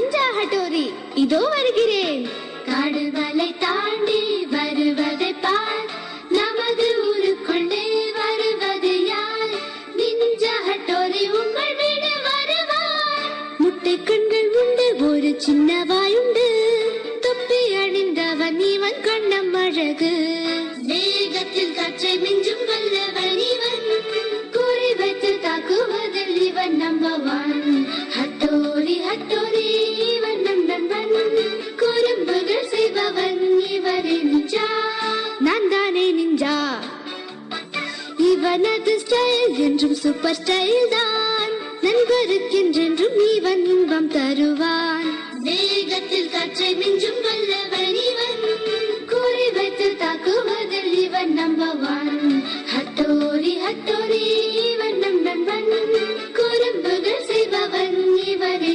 Ninja Hattori இதோ வருகிறேன். காடுகளை தாண்டி வருவதை பார், நமது ஊருக்குள்ளே வருவது யார்? நிஞ்சா ஹட்டோரி உங்கள் வீடு வருவார். முட்டை கண்கள் உண்டு, ஒரு சின்ன வாயுண்டு, தொப்பி அணிந்தவன் இவன் கண்ணம் அழகு. வேகத்தில் காற்றை மிஞ்சும் வல்லவன் இவன், குறி வைத்து தாக்குவதில் இவன் நம்பர் ஒன். ஹட்டோரி ஹட்டோரி இவன் நண்பன், குறும்புகள் செய்பவன் இவரே நிஞ்சா. நான் தானே நிஞ்சா. இவனது ஸ்டைல் என்றும் சூப்பர் ஸ்டைல் தான், நண்பருக்கென்றென்றும் இவன் இன்பம் தருவான். வேகத்தில் காற்றை மிஞ்சும் வல்லவன் இவன், குறி வைத்து தாக்குவதில் இவன் நம்பர் ஒன். ஹட்டோரி ஹட்டோரி இவன் நண்பன், குறும்புகள் செய்பவன் இவரே